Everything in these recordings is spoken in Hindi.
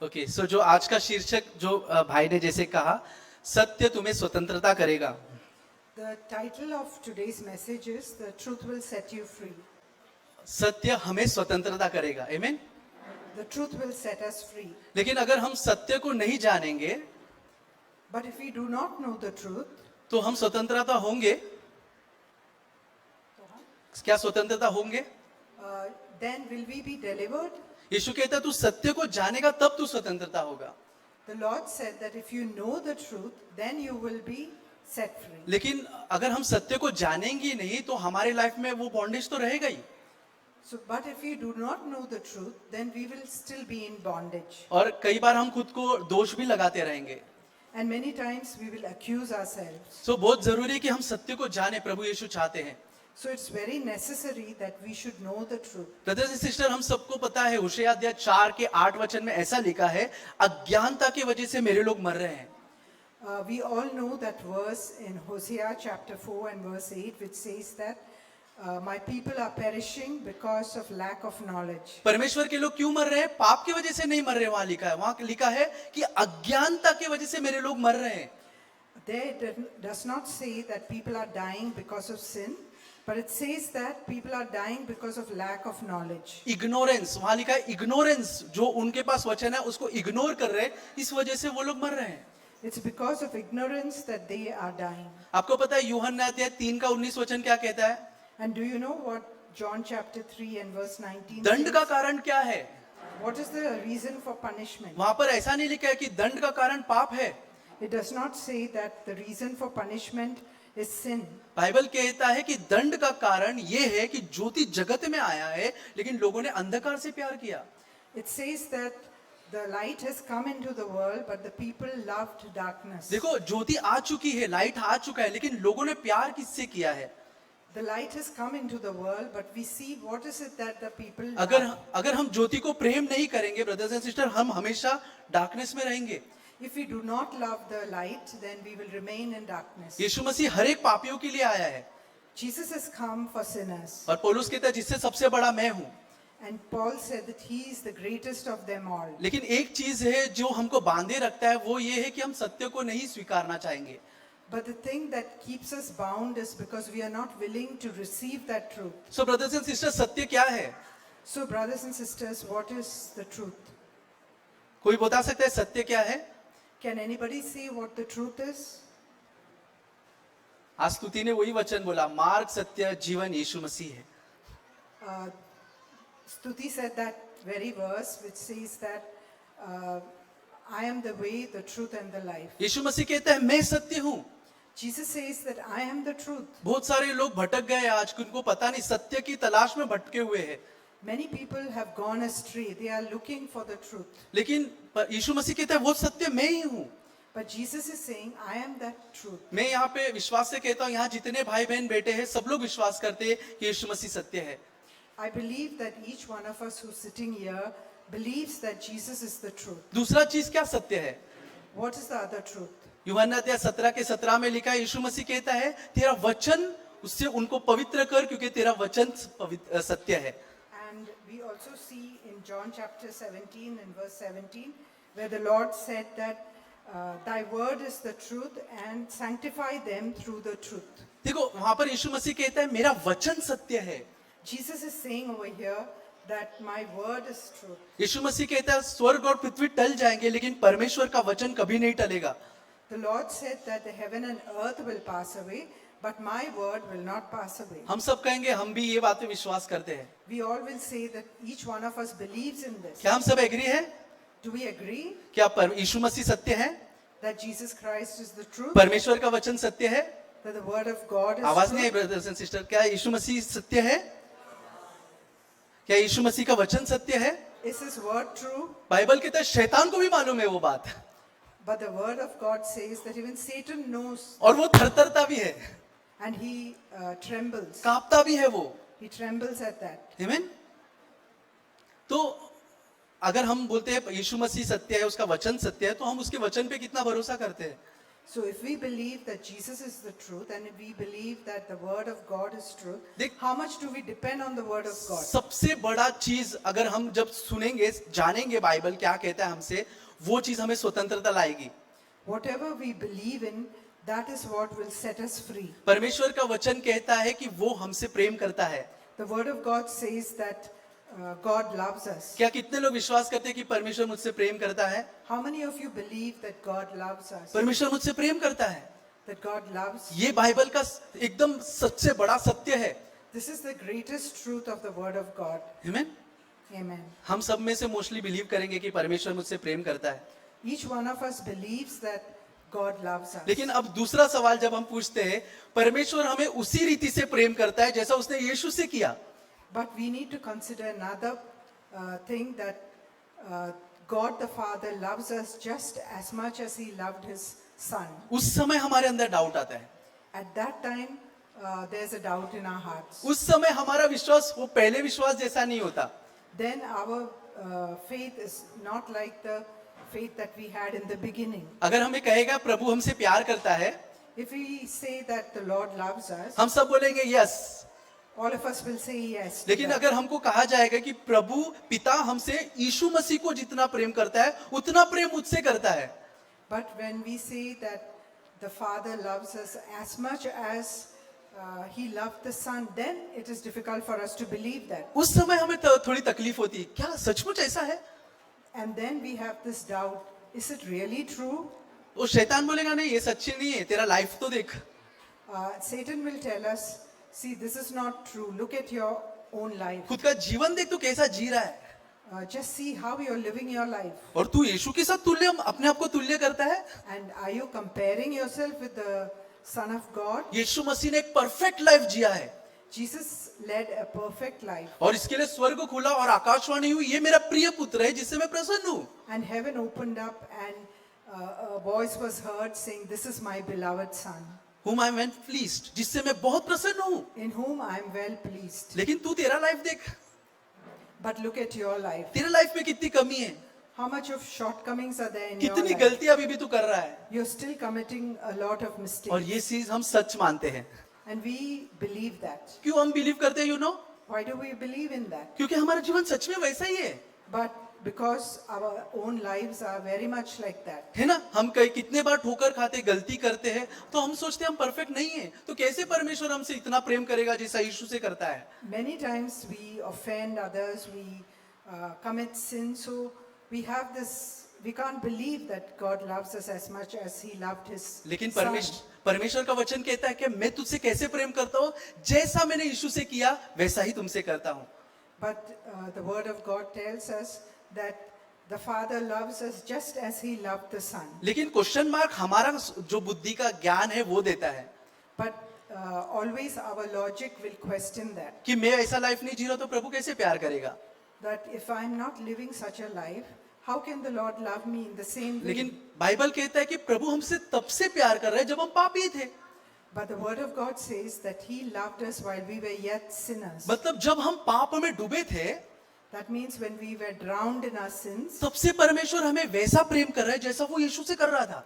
ओके, सो जो आज का शीर्षक जो भाई ने जैसे कहा, सत्य तुम्हें स्वतंत्रता करेगा। The title of today's message is The Truth Will Set You Free. सत्य हमें स्वतंत्रता करेगा, आमीन। The truth will set us free. लेकिन अगर हम सत्य को नहीं जानेंगे But if we do not know the truth, तो हम स्वतंत्रता होंगे? क्या स्वतंत्रता होंगे? then will we be delivered? यीशु कहता है तू सत्य को जानेगा तब तू स्वतंत्रता होगा। The Lord said that if you know the truth, then you will be set free. लेकिन अगर हम सत्य को जानेंगे नहीं तो हमारे लाइफ में वो बॉन्डेज तो रहेगा ही। So, but if we do not know the truth, then we will still be in bondage. और कई बार हम खुद को दोष भी लगाते रहेंगे। And many times we will accuse ourselves. सो बहुत जरूरी है कि हम सत्य को जाने, प्रभु यीशु चाहते हैं। So it's very necessary that we should know the truth. Brothers and sister, हम सबको पता है होशे अध्याय 4 के 8 वचन में ऐसा लिखा है, अज्ञानता की वजह से मेरे लोग मर रहे हैं। We all know that verse in Hosea chapter 4 and verse 8, which says that my people are perishing because of lack of knowledge. परमेश्वर के लोग क्यों मर रहे हैं? पाप की वजह से नहीं मर रहे। वहां लिखा है, वहां लिखा है कि अज्ञानता की वजह से मेरे लोग मर रहे हैं। There it does not say that people are dying because of sin, but it says that people are dying because of lack of knowledge. Ignorance, वहां लिखा है इग्नोरेंस, जो उनके पास वचन है उसको इग्नोर कर रहे हैं, इस वजह से वो लोग मर रहे हैं। It's because of ignorance that they are dying. आपको पता है यूहन्ना अध्याय 3 का 19 वचन क्या कहता है? And do you know what John chapter 3 and verse 19 दंड का says? कारण क्या है? What is the reason for punishment? वहां पर ऐसा नहीं लिखा है कि दंड का कारण पाप है। It does not say that the reason for punishment is sin. Bible कहता है कि दंड का कारण ये है कि ज्योति जगत में आया है, लेकिन लोगों ने अंधकार से प्यार किया। It says that the light has come into the world, but the people loved darkness. देखो, ज्योति आ चुकी है, लाइट आ चुका है, लेकिन लोगों ने प्यार किससे किया है? The light has come into the world, but we see what is it that the people love. अगर हम ज्योति को प्रेम नहीं करेंगे ब्रदर्स एंड सिस्टर, हम हमेशा डार्कनेस में रहेंगे। If we do not love the light, then we will remain in darkness. यीशु मसीह हर एक पापियों के लिए आया है, Jesus has come for sinners. और पौलुस कहता है जिससे सबसे बड़ा मैं हूं। And Paul said that he is the greatest of them all. लेकिन एक चीज है जो हमको बांधे रखता है, वो ये है कि हम सत्य को नहीं स्वीकारना चाहेंगे। But the thing that keeps us bound is because we are not willing to receive that truth. So brothers and sister, सत्य क्या है? So brothers and sisters, what is the truth? कोई बता सकता है सत्य क्या है? Can anybody say what the truth is? आज स्तुति ने वही वचन बोला, मार्ग सत्य जीवन यीशु मसीह है। Stuti said that very verse which says that I am the way, the truth and the life. यीशु मसीह कहता है मैं सत्य हूं। Jesus says that I am the truth. बहुत सारे लोग भटक गए आज, उनको पता नहीं, सत्य की तलाश में भटके हुए हैं। Many people have gone astray. They are looking for the truth. लेकिन यीशु मसीह कहता है वो सत्य मैं ही हूं। But Jesus is saying, I am that truth. मैं यहाँ पे विश्वास से कहता हूँ, यहाँ जितने भाई बहन बेटे हैं सब लोग विश्वास करते हैं कि यीशु मसीह सत्य है। I believe that each one of us who's sitting here believes that Jesus is the truth. दूसरा चीज क्या सत्य है? What is the other truth? यूहन्ना अध्याय 17 के 17 में लिखा है, यीशु मसीह कहता है तेरा वचन, उससे उनको पवित्र कर क्योंकि तेरा वचन सत्य है। And we also see in John chapter 17 and verse 17 where the Lord said that thy word is the truth and sanctify them through the truth. देखो, वहां पर यीशु मसीह कहता है मेरा वचन सत्य है। Jesus is saying over here that my word is truth. यीशु मसीह कहता है स्वर्ग और पृथ्वी टल जाएंगे लेकिन परमेश्वर का वचन कभी नहीं टलेगा। The Lord said that the heaven and earth will pass away, but my word will not pass away. हम सब कहेंगे हम भी ये बात पे विश्वास करते हैं। We all will say that each one of us believes in this. क्या हम सब एग्री हैं? Do we agree क्या यीशु मसीह सत्य है? that Jesus Christ is the truth? परमेश्वर का वचन सत्य है? That the word of God is आवाज नहीं आई truth? ब्रदर्स एंड सिस्टर, क्या यीशु मसीह सत्य है? क्या यीशु मसीह का वचन सत्य है? Is his word true? Bible कहता है शैतान को भी मालूम है वो बात, But the word of God says that even Satan knows और वो थरथरता भी है, and he trembles. कांपता भी है वो। He trembles at that. आमीन। तो अगर हम बोलते हैं यीशु मसीह सत्य है, उसका वचन सत्य है, तो हम उसके वचन पे कितना भरोसा करते हैं? So if we believe that Jesus is the truth and if we believe that the word of God is truth, देख- how much do we depend on the word of God? सबसे बड़ा चीज अगर हम जब सुनेंगे, जानेंगे बाइबल क्या कहता है हमसे, वो चीज हमें स्वतंत्रता लाएगी. Whatever we believe in, that is what will set us free. परमेश्वर का वचन कहता है कि वो हमसे प्रेम करता है. The word of God says that God loves us. क्या कितने लोग विश्वास करते हैं कि परमेश्वर मुझसे प्रेम करता है? How many of you believe that God loves us? परमेश्वर मुझसे प्रेम करता है. That God loves? ये बाइबल का एकदम सबसे बड़ा सत्य है. This is the greatest truth of the word of God. आमीन. Amen. हम सब में से मोस्टली बिलीव करेंगे कि परमेश्वर मुझसे प्रेम करता है. Each one of us believes that God loves us. लेकिन अब दूसरा सवाल जब हम पूछते हैं, परमेश्वर हमें उसी रीति से प्रेम करता है जैसा उसने यीशु से किया. But we need to consider another thing, that God the Father loves us just as much as He loved His Son. उस समय हमारे अंदर डाउट आता है. At that time, there's a doubt in our hearts. उस समय हमारा विश्वास वो पहले विश्वास जैसा नहीं होता. Then our faith is not like the faith that we had in the beginning. अगर हमें कहेगा प्रभु हमसे प्यार करता है, If we say that the Lord loves us, हम सब बोलेंगे yes. all of us will say yes. to लेकिन that. अगर हमको कहा जाएगा कि प्रभु पिता हमसे यीशु मसीह को जितना प्रेम करता है उतना प्रेम मुझसे करता है, But when we say that the Father loves us as much as He loved the Son, then it is difficult for us to believe that. उस समय हमें थोड़ी तकलीफ होती है. क्या सचमुच ऐसा है? And then we have this doubt, is it really true? वो शैतान बोलेगा नहीं, ये सच्ची नहीं है, तेरा लाइफ तो देख. Satan will tell us, see, this is not true. Look at your own life. खुद का जीवन देख, तू कैसा जी रहा है. Just see how you're living your life. और तू यीशु के साथ तुल्य अपने आप को तुल्य करता है. And are you comparing yourself with the Son of God? यीशु मसीह ने एक परफेक्ट लाइफ जिया है Jesus led a perfect life. और इसके लिए स्वर्ग खुला और आकाशवाणी हुई, ये मेरा प्रिय पुत्र है जिससे मैं प्रसन्न हूँ. And heaven opened up and a voice was heard saying, this is my beloved Son, whom I am well pleased, जिससे मैं बहुत प्रसन्न हूँ. in whom I am well pleased. लेकिन तू तेरा लाइफ देख, But look at your life. तेरे लाइफ में कितनी कमी है, How much of shortcomings are there in your कितनी life? गलतियां अभी भी तू कर रहा है. You're still committing a lot of और mistakes. ये चीज हम सच मानते हैं. And we believe that. क्यों हम बिलीव करते हैं? You know, Why do we believe in that? क्योंकि हमारा जीवन सच में वैसा ही है. But because our own lives are very much like that. है ना. हम कई कितने बार ठोकर खाते, गलती करते हैं, तो हम सोचते हैं हम परफेक्ट नहीं है, तो कैसे परमेश्वर हमसे इतना प्रेम करेगा जैसा यीशु से करता है. Many times we offend others, we commit sin, so we have this, we can't believe that God loves us as much as He loved His लेकिन Son. परमेश्वर का वचन कहता है कि मैं तुझसे कैसे प्रेम करता हूँ, जैसा मैंने यीशु से किया वैसा ही तुमसे करता हूँ. But the Word of God tells us that the Father loves us just as He loved the Son. लेकिन क्वेश्चन मार्क हमारा जो बुद्धि का ज्ञान है वो देता है But always our logic will question that. कि मैं ऐसा लाइफ नहीं जी रहा तो प्रभु कैसे प्यार करेगा. That if I'm not living such a life, how can the Lord love me in the same way? लेकिन बाइबल कहता है कि प्रभु हमसे तब से प्यार कर रहा है जब हम पापी थे. But the Word of God says that He loved us while we were yet sinners. मतलब जब हम पाप में डूबे थे, That means when we were drowned in our sins, तब से परमेश्वर हमें वैसा प्रेम कर रहा है जैसा वो यीशु से कर rहा था.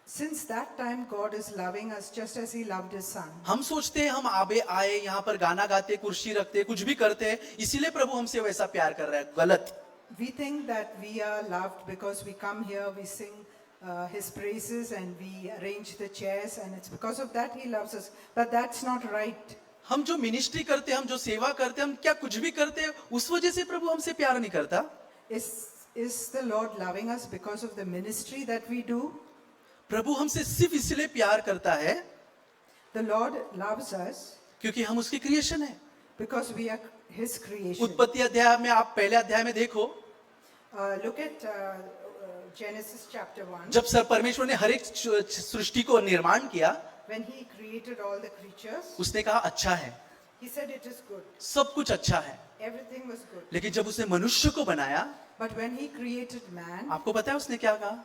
since that time God is loving us just as He loved His Son. हम सोचते हैं हम आबे आए, यहाँ पर गाना गाते, कुर्सी रखते, कुछ भी करते हैं, इसीलिए प्रभु हमसे वैसा प्यार कर रहा है. गलत. We think that we are loved because we come here, we sing His praises and we arrange the chairs, and it's because of that He loves us. But that's not right. हम जो मिनिस्ट्री करते हैं, हम जो सेवा करते हैं, हम क्या कुछ भी करते हैं, उस वजह से प्रभु हमसे प्यार नहीं करता. Is the Lord loving us because of the ministry that we do? प्रभु हमसे सिर्फ इसलिए प्यार करता है The Lord loves us क्योंकि हम उसकी क्रिएशन है. because we are His creation. उत्पत्ति अध्याय में आप पहले अध्याय में देखो, Look at Genesis chapter 1. जब सर परमेश्वर ने हर एक सृष्टि को निर्माण किया, When He created all the creatures, उसने कहा अच्छा है, He said it is good. सब कुछ अच्छा है. Everything was good. लेकिन जब उसने मनुष्य को बनाया, But when He created man, आपको पता है उसने क्या कहा?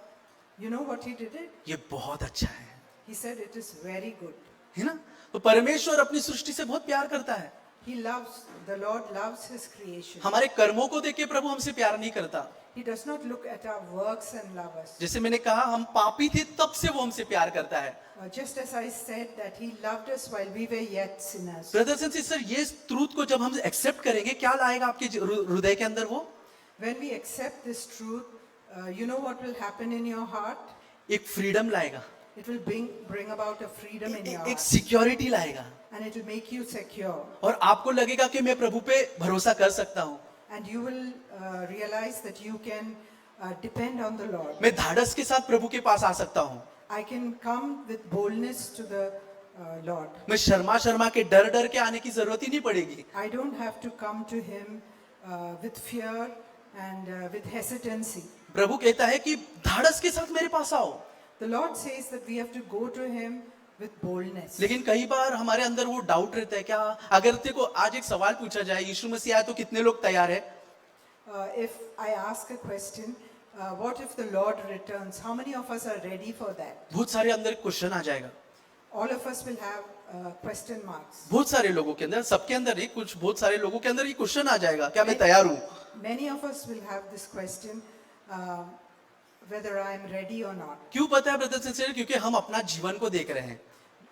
you know what He did it? ये बहुत अच्छा है. He said it is very good. है ना. तो परमेश्वर अपनी सृष्टि से बहुत प्यार करता है. The Lord loves His creation. हमारे कर्मों को देख के प्रभु हमसे प्यार नहीं करता। He does not look at our works and love us. जैसे मैंने कहा हम पापी थे तब से वो हमसे प्यार करता है। Just as I said that He loved us while we were yet sinners. Brothers and sister, ये ट्रूथ को जब हम एक्सेप्ट करेंगे क्या लाएगा आपके हृदय के अंदर? वो When we accept this truth, you know what will happen in your heart? एक फ्रीडम लाएगा, It will bring about a freedom in your एक heart. सिक्योरिटी लाएगा, And it will make you secure. और आपको लगेगा कि मैं प्रभु पे भरोसा कर सकता हूँ। And you will realize that you can depend on the Lord. मैं धाड़स के साथ प्रभु के पास आ सकता हूँ। I can come with boldness to the Lord. मैं शर्मा के डर के आने की जरूरत ही नहीं पड़ेगी। I don't have to come to Him with fear and with hesitancy. प्रभु कहता है कि धाड़स के साथ मेरे पास आओ। The Lord says that we have to go to Him with boldness. लेकिन कई बार हमारे अंदर वो डाउट रहता है, क्या अगर तेरे को आज एक सवाल पूछा जाए यीशु मसीह आए तो कितने लोग तैयार है? If I ask a question, what if the Lord returns? How many of us are ready for that? बहुत सारे अंदर क्वेश्चन आ जाएगा, All of us will have question marks. बहुत सारे लोगों के अंदर, सबके अंदर ही कुछ, बहुत सारे लोगों के अंदर ये क्वेश्चन आ जाएगा, क्या मैं तैयार हूँ? Many of us will have this question, whether I am ready or not. क्यों पता है ब्रदर्स एंड सिस्टर? क्योंकि हम अपना जीवन को देख रहे हैं।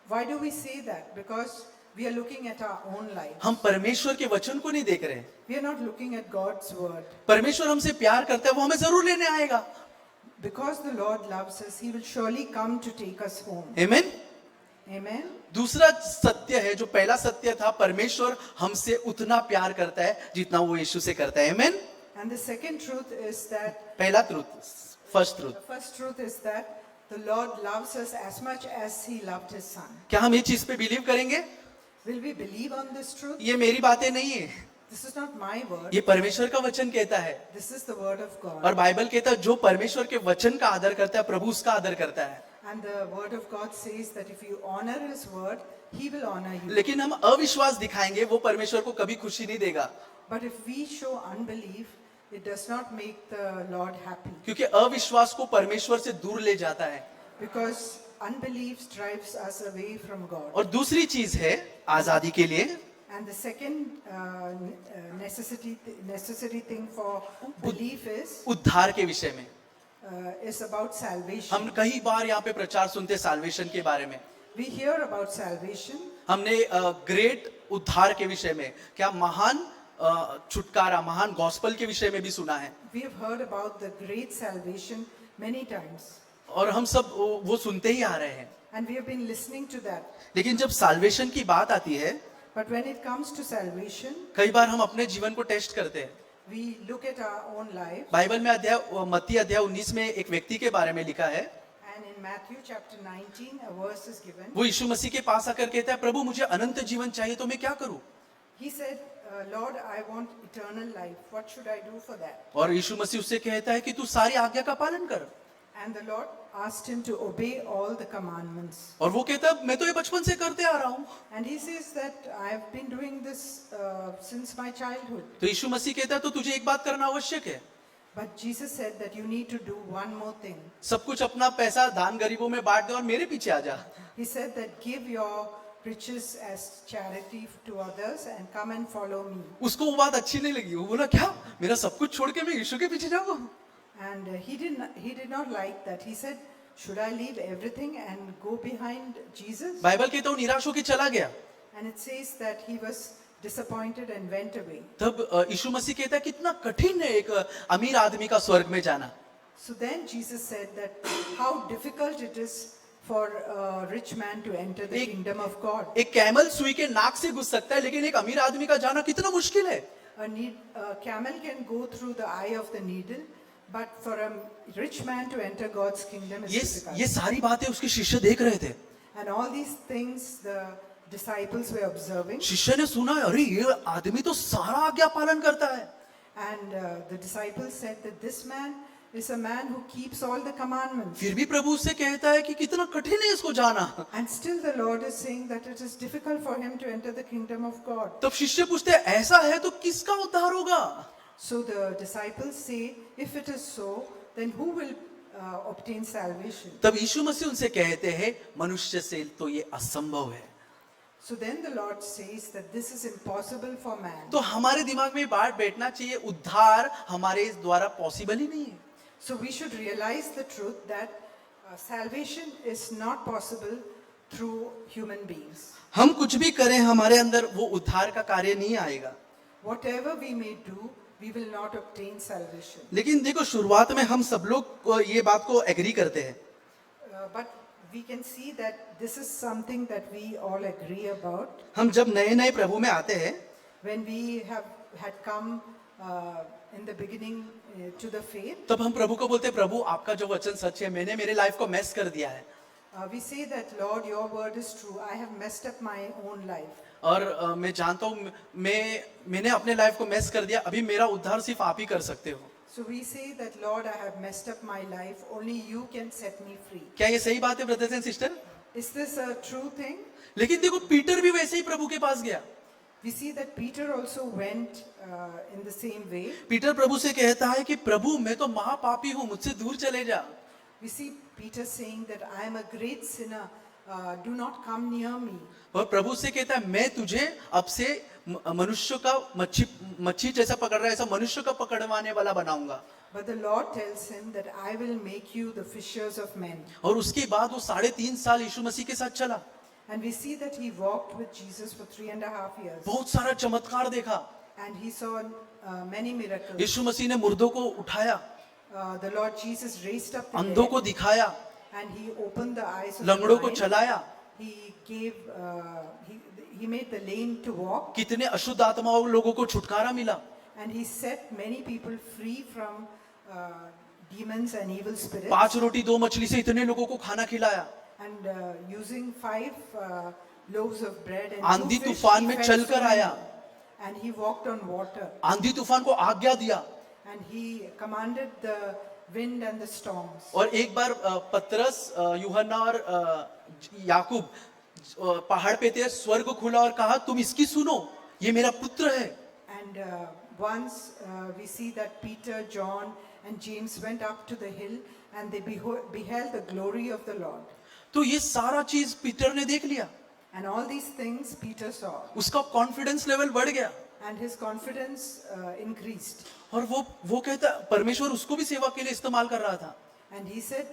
Why do we say that? Because we are looking at our own life. हम परमेश्वर के वचन को नहीं देख रहे हैं। We are not looking at God's word. परमेश्वर हमसे प्यार करता है, वो हमें जरूर लेने आएगा। Because the Lord loves us, He will surely come to take us home. आमीन। Amen. दूसरा सत्य है, जो पहला सत्य था, परमेश्वर हमसे उतना प्यार करता है जितना वो यीशु से करता है। आमीन। And the second truth is that, पहला truth, first the truth, first truth is that the Lord loves us as much as He loved His Son. क्या हम ये चीज पे बिलीव करेंगे? Will we believe on this truth? ये मेरी बातें नहीं है, This is not my word. ये परमेश्वर का वचन कहता है। This is the word of और God. बाइबल कहता है जो परमेश्वर के वचन का आदर करता है प्रभु उसका आदर करता है। And the word of God says that if you honor His word, He will honor you. लेकिन हम अविश्वास दिखाएंगे, वो परमेश्वर को कभी खुशी नहीं देगा, But if we show unbelief, it does not make the Lord happy. क्योंकि अविश्वास को परमेश्वर से दूर ले जाता है। Because unbelief drives us away from God. और दूसरी चीज है आजादी के लिए, And the second necessary thing for belief उद्धार के विषय में। is about salvation. हम कई बार यहाँ पे प्रचार सुनते साल्वेशन के बारे में, We hear about salvation. हमने ग्रेट उद्धार के विषय में, क्या महान छुटकारा, महान गॉस्पल के विषय में भी सुना है, We have heard about the great salvation many times. और हम सब वो सुनते ही आ रहे हैं। And we have been listening to that. लेकिन जब साल्वेशन की बात आती है, But when it comes to salvation, कई बार हम अपने जीवन को टेस्ट करते हैं। we look at our own life. Bible में मत्ती अध्याय 19 में एक व्यक्ति के बारे में लिखा है, And in Matthew chapter 19, a verse is given. वो यीशु मसीह के पास आकर कहता है, प्रभु मुझे अनंत जीवन चाहिए तो मैं क्या करूं? He said, Lord, I want eternal life. What should I do for that? और यीशु मसीह उससे कहता है कि तू सारी आज्ञा का पालन कर। And the Lord asked him to obey all the commandments. और वो कहता है मैं तो ये बचपन से करते आ रहा हूँ। And he says that I have been doing this since my childhood. तो यीशु मसीह कहता है तो तुझे एक बात करना आवश्यक है, But Jesus said that you need to do one more thing. सब कुछ अपना पैसा दान गरीबों में बांट दे और मेरे पीछे आ जा। He said that give your riches as charity to others and come and follow me. उसको वो बात अच्छी नहीं लगी, वो बोला क्या मेरा सब कुछ छोड़ के मैं यीशु के पीछे जाऊँ? And he did not like that. He said, should I leave everything and go behind Jesus? Bible कहता है वो निराश होकर चला गया। And it says that he was disappointed and went away. तब यीशु मसीह कहता है कितना कठिन है एक अमीर आदमी का स्वर्ग में जाना। So then Jesus said that how difficult it is for a rich man to enter the kingdom of God. एक कैमल सुई के नाक से घुस सकता है, लेकिन एक अमीर आदमी का जाना कितना मुश्किल है। A camel can go through the eye of the needle, but for a rich man to enter God's kingdom is difficult. ये सारी बातें उसके शिष्य देख रहे थे। And all these things the disciples were observing. शिष्य ने सुना, अरे ये आदमी तो सारा आज्ञा पालन करता है। And the disciples said that this man is a man who keeps all the commandments. फिर भी प्रभु उससे कहता है कि कितना कठिन है इसको जाना। And still the Lord is saying that it is difficult for him to enter the kingdom of God. तब शिष्य पूछते हैं ऐसा है तो किसका उद्धार होगा? So the disciples say, if it is so, then who will obtain salvation? तब यीशु मसीह उनसे कहते हैं मनुष्य से तो ये असंभव है। So then the Lord says that this is impossible for man. तो हमारे दिमाग में ये बात बैठना चाहिए, उद्धार हमारे द्वारा पॉसिबल ही नहीं है। So we should realize the truth that salvation is not possible through human beings. हम कुछ भी करें हमारे अंदर वो उद्धार का कार्य नहीं आएगा। Whatever we may do, we will not obtain salvation. लेकिन देखो शुरुआत में हम सब लोग ये बात को एग्री करते हैं, But we can see that this is something that we all agree about. हम जब नए नए प्रभु में आते हैं When we had come in the beginning to the faith, तब हम प्रभु को बोलते हैं, प्रभु आपका जो वचन सच है, मैंने मेरे लाइफ को मेस कर दिया है। we say that, Lord, your word is true. I have messed up my own life. और मैं जानता हूँ मैंने अपने लाइफ को मेस कर दिया, अभी मेरा उद्धार सिर्फ आप ही कर सकते हो। So we say that, Lord, I have messed up my life. Only you can set me free. क्या ये सही बात है brothers and sister? Is this a true thing? लेकिन देखो पीटर भी वैसे ही प्रभु के पास गया। We see that Peter also went in the same way. Peter प्रभु से कहता है कि प्रभु मैं तो महापापी हूँ, मुझसे दूर चले जा। We see Peter saying that I am a great sinner. Do not come near me. और प्रभु से कहता है मैं तुझे अब से मनुष्य का मच्छी जैसा पकड़ रहा है, ऐसा मनुष्य का पकड़वाने वाला बनाऊंगा। But the Lord tells him that I will make you the fishers of men. और उसके बाद वो 3.5 साल यीशु मसीह के साथ चला, And we see that he walked with Jesus for 3.5 years. बहुत सारा चमत्कार देखा। And he saw many miracles. यीशु मसीह ने मुर्दों को उठाया, The Lord Jesus raised up the अंधों dead. को दिखाया, And he opened the eyes of the लंगड़ों को blind. चलाया, He gave, he made the lame to walk. कितने अशुद्ध आत्माओं लोगों को छुटकारा मिला। And he set many people free from demons and evil spirits. 5 रोटी 2 मछली से इतने लोगों को खाना खिलाया। And using 5 loaves of bread and आंधी 2 fish, तूफान he में fed चलकर so many. आया। And he walked on water. आंधी तूफान को आज्ञा दिया। And he commanded the wind and the storms. और एक बार पतरस, यूहन्ना और याकूब पहाड़ पे थे, स्वर्ग खुला और कहा तुम इसकी सुनो, ये मेरा पुत्र है। And once we see that Peter, John, and James went up to the hill and they beheld the glory of the Lord. तो ये सारा चीज पीटर ने देख लिया, And all these things Peter saw. उसका कॉन्फिडेंस लेवल बढ़ गया। And his confidence increased. और वो कहता परमेश्वर उसको भी सेवा के लिए इस्तेमाल कर रहा था। And he said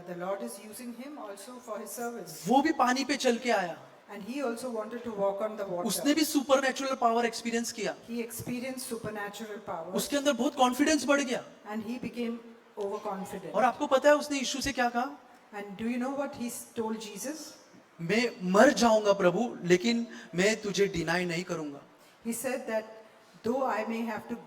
the Lord is using him also for his service. वो भी पानी पे चल के आया, And he also wanted to walk on the उसने water. भी सुपर नेचुरल पावर एक्सपीरियंस किया, He experienced supernatural power. उसके अंदर बहुत कॉन्फिडेंस बढ़ गया। And he became overconfident. और आपको पता है उसने यीशु से क्या कहा? And do you know what he told Jesus? मैं मर जाऊंगा प्रभु, लेकिन मैं तुझे डिनाई नहीं करूंगा। He said that though I may have to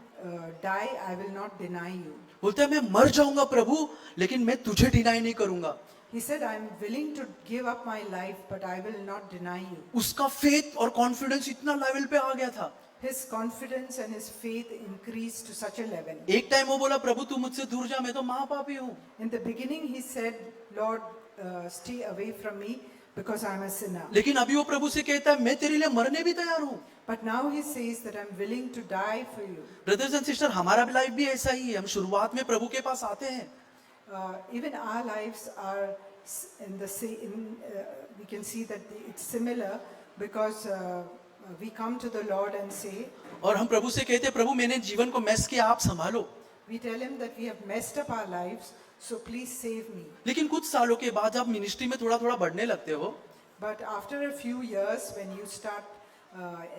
die, I will not deny you. बोलता है मैं मर जाऊंगा प्रभु, लेकिन मैं तुझे डिनाई नहीं करूंगा। He said, I am willing to give up my life, but I will not deny you. उसका फेथ और कॉन्फिडेंस इतना लेवल पे आ गया था। His confidence and his faith increased to such a level. एक टाइम वो बोला प्रभु तू मुझसे दूर जा, मैं तो महापापी हूँ। In the beginning, he said, Lord, stay away from me because I am a sinner. लेकिन अभी वो प्रभु से कहता है मैं तेरे लिए मरने भी तैयार हूँ। But now he says that I'm willing to die for you. Brothers and sister, हमारा लाइफ भी ऐसा ही है। हम शुरुआत में प्रभु के पास आते हैं, Even our lives are in the same, we can see that it's similar because we come to the Lord and say, और हम प्रभु से कहते हैं प्रभु मैंने जीवन को मैस किया, आप संभालो। we tell him that we have messed up our lives, so please save me. लेकिन कुछ सालों के बाद आप मिनिस्ट्री में थोड़ा थोड़ा बढ़ने लगते हो, But after a few years, when you start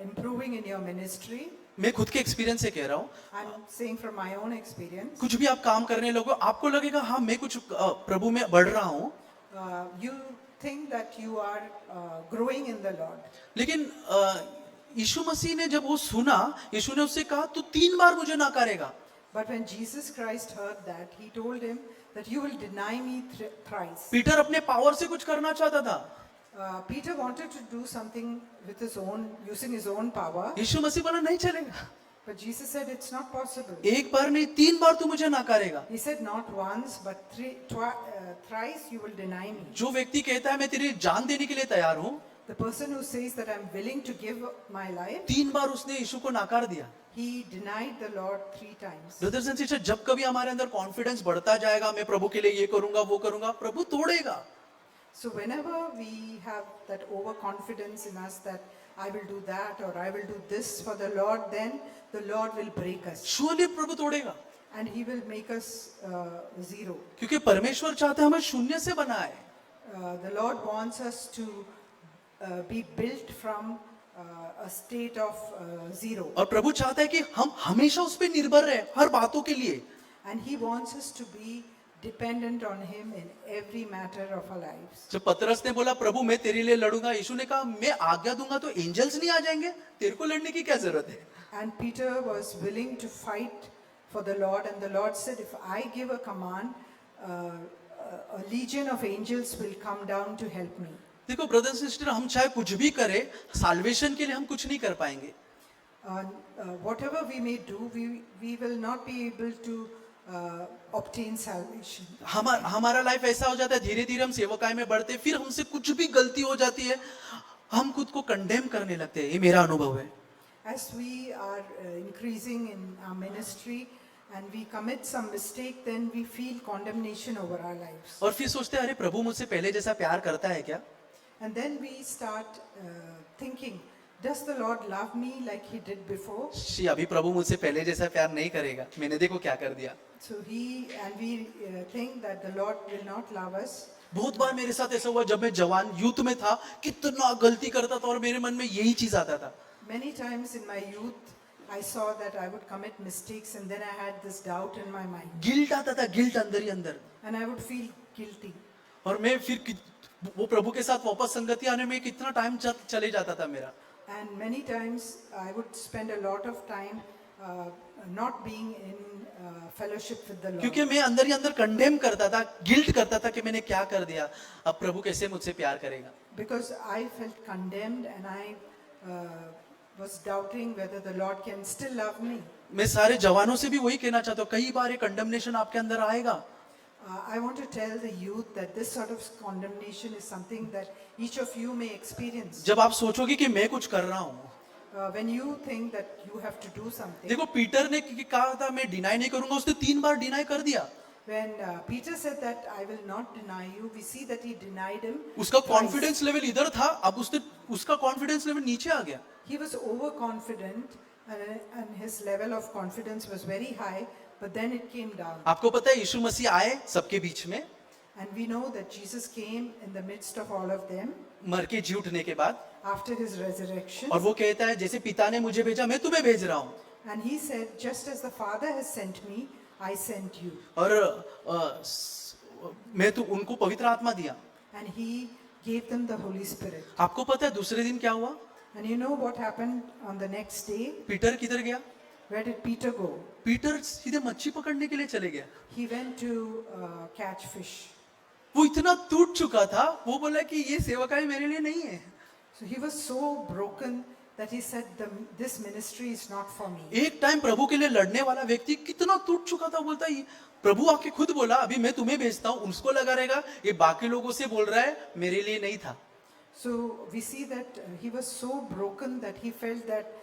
improving in your ministry, मैं खुद के एक्सपीरियंस से कह रहा हूँ, I'm saying from my own experience, कुछ भी आप काम करने लगो आपको लगेगा हाँ मैं कुछ प्रभु में बढ़ रहा हूँ, you think that you are growing in the Lord. लेकिन यीशु मसीह ने जब वो सुना, यीशु ने उससे कहा तू 3 बार मुझे नकारेगा। But when Jesus Christ heard that, he told him that you will deny me thrice. Peter अपने पावर से कुछ करना चाहता था, Peter wanted to do something with his own, using his own power, यीशु मसीह बोला नहीं चलेगा, but Jesus said it's not possible. एक बार नहीं 3 बार तू मुझे नकारेगा। He said not once, but thrice you will deny me. जो व्यक्ति कहता है मैं तेरी जान देने के लिए तैयार हूँ, The person who says that I'm willing to give my life, 3 बार उसने यीशु को नकार दिया। he denied the Lord 3 times. Brothers and sister, जब कभी हमारे अंदर कॉन्फिडेंस बढ़ता जाएगा, मैं प्रभु के लिए ये करूंगा वो करूंगा, प्रभु तोड़ेगा। So whenever we have that overconfidence in us that I will do that or I will do this for the Lord, then the Lord will break us surely Prabhu तोड़ेगा, and He will make us zero. क्योंकि परमेश्वर चाहते हैं हमें शून्य से बनाए. The Lord wants us to be built from a state of zero. और प्रभु चाहता है कि हम हमेशा उस पर निर्भर रहे हर बातों के लिए. And He wants us to be dependent on Him in every matter of our lives. जब पतरस ने बोला प्रभु मैं तेरे लिए लड़ूंगा, यीशु ने कहा मैं आज्ञा दूंगा तो एंजल्स नहीं आ जाएंगे, तेरे को लड़ने की क्या जरूरत है. And Peter was willing to fight for the Lord, and the Lord said, if I give a command, a legion of angels will come down to help me. देखो ब्रदर सिस्टर, हम चाहे कुछ भी करें, साल्वेशन के लिए हम कुछ नहीं कर पाएंगे. Whatever we may do, we will not be able to obtain salvation. हमारा लाइफ ऐसा हो जाता है, धीरे धीरे हम सेवकाई में बढ़ते, फिर हमसे कुछ भी गलती हो जाती है, हम खुद को कंडेम करने लगते हैं. ये मेरा अनुभव है. As we are increasing in our ministry and we commit some mistake, then we feel condemnation over our lives. और फिर सोचते हैं अरे प्रभु मुझसे पहले जैसा प्यार करता है क्या. And then we start thinking, does the Lord love me like He did before? She अभी प्रभु मुझसे पहले जैसा प्यार नहीं करेगा, मैंने देखो क्या कर दिया. So we think that the Lord will not love us. बहुत बार मेरे साथ ऐसा हुआ, जब मैं जवान यूथ में था, कितना गलती करता था और मेरे मन में यही चीज आता था. Many times in my youth, I saw that I would commit mistakes and then I had this doubt in my mind. Guilt आता था, गिल्ट अंदर ही अंदर. And I would feel guilty. और मैं फिर वो प्रभु के साथ वापस संगति आने में कितना टाइम चले जाता था मेरा. And many times I would spend a lot of time not being in fellowship with the Lord. क्योंकि मैं अंदर ही अंदर कंडेम करता था, गिल्ट करता था कि मैंने क्या कर दिया, अब प्रभु कैसे मुझसे प्यार करेगा. Because I felt condemned and I was doubting whether the Lord can still love me. मैं सारे जवानों से भी वही कहना चाहता हूँ, कई बार ये कंडमनेशन आपके अंदर आएगा. I want to tell the youth that this sort of condemnation is something that each of you may experience. जब आप सोचोगे कि मैं कुछ कर रहा हूँ. When you think that you have to do something. देखो पीटर ने कहा था मैं डिनाई नहीं करूंगा, उसने 3 बार डिनाई कर दिया. When Peter said that I will not deny you, we see that he denied him. उसका twice. कॉन्फिडेंस लेवल इधर था, अब उसका कॉन्फिडेंस लेवल नीचे आ गया. He was overconfident and his level of confidence was very high, but then it came down. आपको पता है यीशु मसीह आए सबके बीच में, And we know that Jesus came in the midst of all of them मर के जी उठने के बाद, after his resurrection. और वो कहता है जैसे पिता ने मुझे भेजा मैं तुम्हें भेज रहा हूँ. And he said, just as the Father has sent me, I sent you. और मैं तो उनको पवित्र आत्मा दिया. And he gave them the Holy Spirit. आपको पता है दूसरे दिन क्या हुआ? And you know what happened on the next day? Peter किधर गया? Where did Peter go? Peter सीधे मच्छी पकड़ने के लिए चले गया. He went to catch fish. वो इतना टूट चुका था, वो बोला कि ये सेवकाई मेरे लिए नहीं है. So he was so broken that he said, this ministry is not for me. एक टाइम प्रभु के लिए लड़ने वाला व्यक्ति कितना टूट चुका था, बोलता है प्रभु आके खुद बोला अभी मैं तुम्हें भेजता हूँ. उसको लगा रहेगा ये बाकी लोगों से बोल रहा है, मेरे लिए नहीं था. So we see that he was so broken that he felt that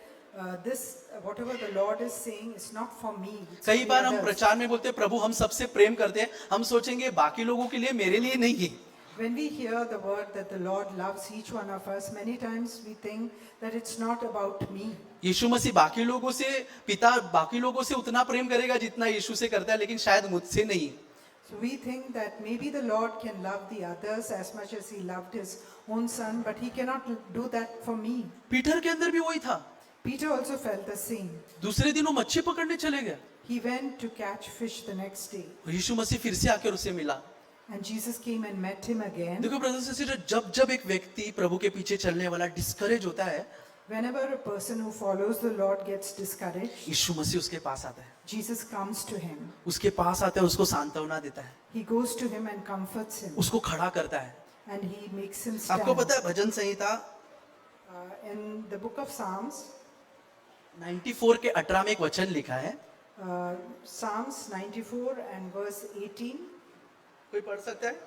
this whatever the Lord is saying is not for me. it's for कई the बार हम others. प्रचार में बोलते हैं प्रभु हम सबसे प्रेम करते हैं, हम सोचेंगे बाकी लोगों के लिए, मेरे लिए नहीं है. When we hear the word that the Lord loves each one of us, many times we think that it's not about me. यीशु मसीह बाकी लोगों से, पिता बाकी लोगों से उतना प्रेम करेगा जितना यीशु से करता है, लेकिन शायद मुझसे नहीं. So we think that maybe the Lord can love the others as much as he loved his own son, but he cannot do that for me. Peter के अंदर भी वही था. Peter also felt the same. दूसरे दिन वो मच्छी पकड़ने चले गए. He went to catch fish the next day. यीशु मसीह फिर से आकर उससे मिला. And Jesus came and met him again. देखो ब्रदर्स एंड सिस्टर, जब जब एक व्यक्ति प्रभु के पीछे चलने वाला डिस्करेज होता है, Whenever a person who follows the Lord gets discouraged, यीशु मसीह उसके पास आता है. Jesus comes to him. उसके पास आता है, उसको सांत्वना देता है, He goes to him and comforts him. उसको खड़ा करता है. And he makes him stand. आपको पता है भजन संहिता In the book of Psalms, 94 के 18 में एक वचन लिखा है. Psalms 94 and verse 18. कोई पढ़ सकता है?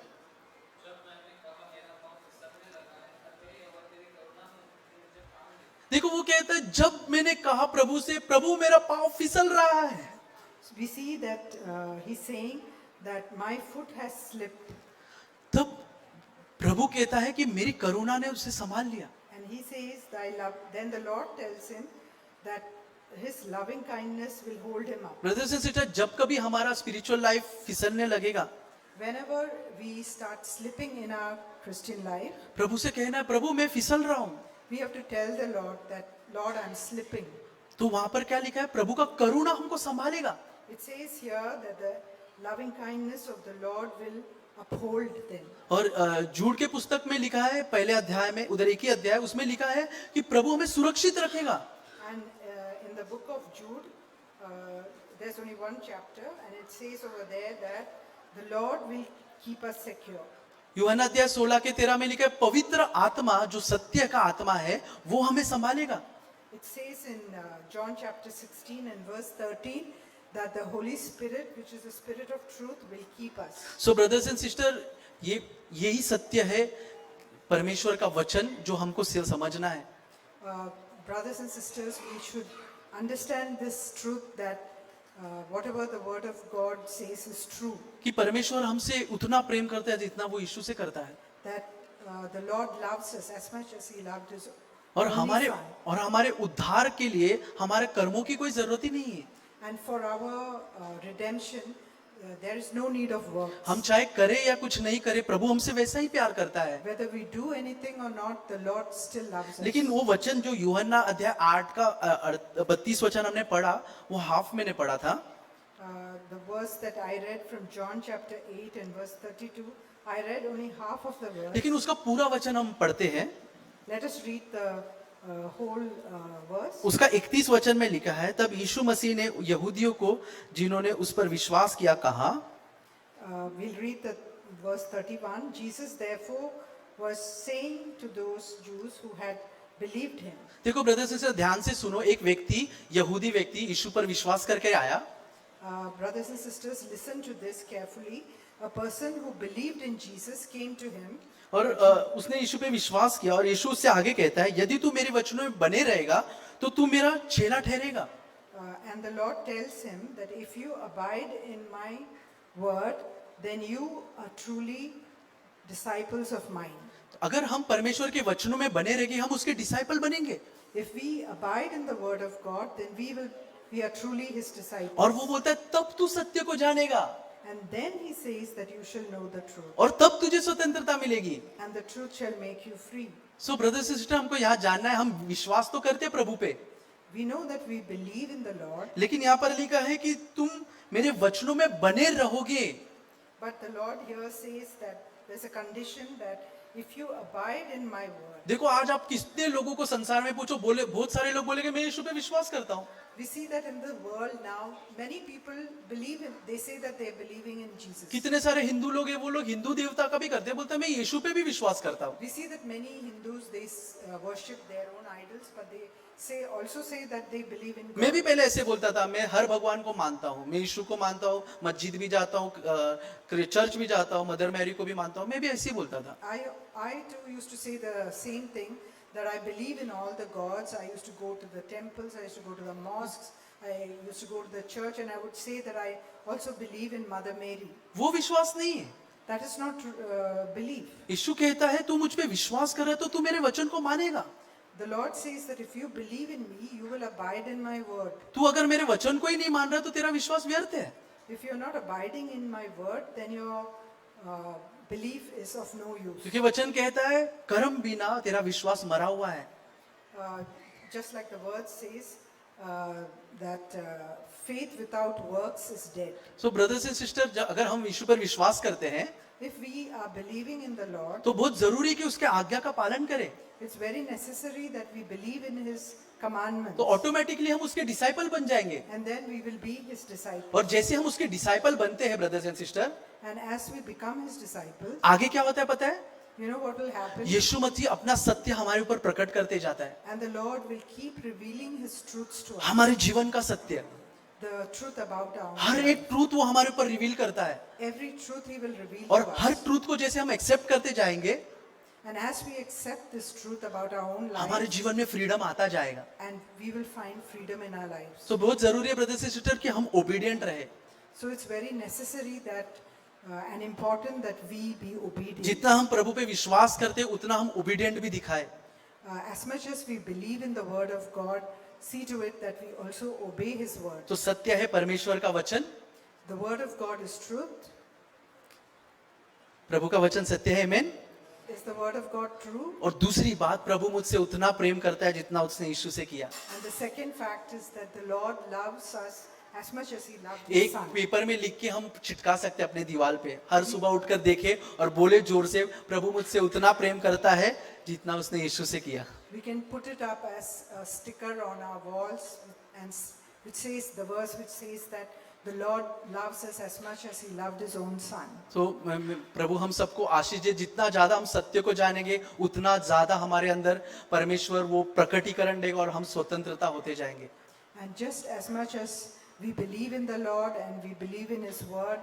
देखो वो कहता है जब मैंने कहा प्रभु से, प्रभु मेरा पाँव फिसल रहा है. We see that he's saying that my foot has slipped. तब प्रभु कहता है कि मेरी करुणा ने उसे संभाल लिया. And And he says, then the Lord tells him that his loving kindness will hold him up. Brothers and sister, जब कभी हमारा स्पिरिचुअल लाइफ फिसलने लगेगा, Whenever we start slipping in our Christian life, प्रभु से कहना है, प्रभु मैं फिसल रहा हूँ, we have to tell the Lord that, Lord, I'm slipping. तो वहां पर क्या लिखा है? प्रभु का करुणा हमको संभालेगा. It says here that the loving kindness of the Lord will uphold them. और झूठ के पुस्तक में लिखा है, पहले अध्याय में, उधर एक ही अध्याय, उसमें लिखा है कि प्रभु हमें सुरक्षित रखेगा. And in the book of Jude, there's only one chapter, and it says over there that the Lord will keep us secure. यूहन्ना अध्याय 16 के 13 में लिखा है, पवित्र आत्मा जो सत्य का आत्मा है वो हमें संभालेगा. It says in John chapter 16 and verse 13 that the Holy Spirit, which is the Spirit of truth, will keep us. So brothers and sister, यही सत्य है परमेश्वर का वचन जो हमको समझना है. Brothers and sisters, we should understand this truth that whatever the word of God says is true. कि परमेश्वर हमसे उतना प्रेम करता है जितना वो यीशु से करता है. That the Lord loves us as much as He loved His और only Son. हमारे उद्धार के लिए हमारे कर्मों की कोई जरूरत ही नहीं है. And for our redemption, there is no need of works. हम चाहे करें या कुछ नहीं करें, प्रभु हमसे वैसा ही प्यार करता है. Whether we do anything or not, the Lord still loves us. लेकिन वो वचन जो यूहन्ना अध्याय 8 का 32 वचन हमने पढ़ा, वो हाफ मैंने पढ़ा था. The verse that I read from John chapter 8 and verse 32, I read only half of the verse. लेकिन उसका पूरा वचन हम पढ़ते हैं. Let us read the whole verse. उसका 31 वचन में लिखा है, तब यीशु मसीह ने यहूदियों को जिन्होंने उस पर विश्वास किया कहा. We'll read the verse 31. Jesus therefore was saying to those Jews who had believed him. देखो ब्रदर्स सिस्टर, ध्यान से सुनो. एक व्यक्ति, यहूदी व्यक्ति, यीशु पर विश्वास करके आया. Brothers and sisters, listen to this carefully. A person who believed in Jesus came to him. और उसने यीशु पे विश्वास किया, और यीशु उससे आगे कहता है, यदि तू मेरे वचनों में बने रहेगा तो तू मेरा चेला ठहरेगा. And the Lord tells him that if you abide in my word, then you are truly disciples of mine. अगर हम परमेश्वर के वचनों में बने रहेंगे, हम उसके डिसाइपल बनेंगे. If we abide in the word of God, then we are truly his disciples. और वो बोलता है, तब तू सत्य को जानेगा, And then he says that you shall know the truth. और तब तुझे स्वतंत्रता मिलेगी. And the truth shall make you free. So brothers sister, हमको यहाँ जानना है, हम विश्वास तो करते हैं प्रभु पे, We know that we believe in the Lord, लेकिन यहाँ पर लिखा है कि तुम मेरे वचनों में बने रहोगे. but the Lord here says that there's a condition that if you abide in my word. देखो आज आप कितने लोगों को संसार में पूछो, बोले बहुत सारे लोग बोलेंगे मैं यीशु पे विश्वास करता हूँ. We see that in the world now, many people they say that they are believing in Jesus. कितने सारे हिंदू लोग हैं, वो लोग हिंदू देवता का भी करते हैं, बोलते हैं मैं यीशु पे भी विश्वास करता हूँ. We see that many Hindus, they worship their own idols, but they also say that they believe in God. मैं भी पहले ऐसे बोलता था, मैं हर भगवान को मानता हूँ, मैं यीशु को मानता हूँ, मस्जिद भी जाता हूँ, चर्च भी जाता हूँ, मदर मैरी को भी मानता हूँ. मैं भी ऐसे ही बोलता था. I too used to say the same thing, that I believe in all the gods. I used to go to the temples, I used to go to the mosques, I used to go to the church, and I would say that I also believe in Mother Mary. वो विश्वास नहीं है. That is not belief. यीशु कहता है तू मुझ पे विश्वास कर रहा है तो तू मेरे वचन को मानेगा. The Lord says that if you believe in me, you will abide in my word. तू अगर मेरे वचन को ही नहीं मान रहा तो तेरा विश्वास व्यर्थ है. If you're not abiding in my word, then your belief is of no use. क्योंकि वचन कहता है कर्म बिना तेरा विश्वास मरा हुआ है. Just like the word says that faith without works is dead. So brothers and sister, अगर हम यीशु पर विश्वास करते हैं If we are believing in the Lord, तो बहुत जरूरी है कि उसके आज्ञा का पालन करें. it's very necessary that we believe in His commandments. तो ऑटोमेटिकली हम उसके डिसाइपल बन जाएंगे. And then we will be His disciples. और जैसे हम उसके डिसाइपल बनते हैं brothers and sister, And as we become His disciples, आगे क्या होता है पता है? you know what will happen? यीशु मसीह अपना सत्य हमारे ऊपर प्रकट करते जाता है. And the Lord will keep revealing His truths to us. हमारे जीवन का सत्य, The truth about our her own एक life. ट्रूथ वो हमारे ऊपर रिवील करता है. Every truth He will reveal और to हर us. ट्रूथ को जैसे हम एक्सेप्ट करते जाएंगे, And as we accept this truth about our own हमारे lives, जीवन में फ्रीडम आता जाएगा. and we will find freedom in our lives. तो बहुत जरूरी है ब्रदर्स एंड सिस्टर कि हम ओबीडिएंट रहे. So it's very necessary that and important that we be obedient. जितना हम प्रभु पे विश्वास करते हैं उतना हम ओबीडिएंट भी दिखाए. as much as we believe in the word of God, see to it that we also obey his word. तो सत्य है परमेश्वर का वचन, The word of God is truth. प्रभु का वचन सत्य है, आमेन। Is the word of God true? और दूसरी बात, प्रभु मुझसे उतना प्रेम करता है जितना उसने यीशु से किया। And the second fact is that the Lord loves us as much as he loved his एक son. पेपर में लिख के हम चिटका सकते हैं अपने दीवार पे, हर सुबह उठकर देखे और बोले जोर से, प्रभु मुझसे उतना प्रेम करता है जितना उसने यीशु से किया। We can put it up as a sticker on our walls and which says the verse which says that the Lord loves us as much as he loved his own son. तो प्रभु हम सबको आशीष दे, जितना ज्यादा हम सत्य को जानेंगे उतना ज्यादा हमारे अंदर परमेश्वर वो प्रकटीकरण देगा और हम स्वतंत्रता होते जाएंगे। And just as much as we believe in the Lord and we believe in his word,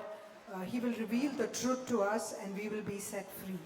he will reveal the truth to us and we will be set free.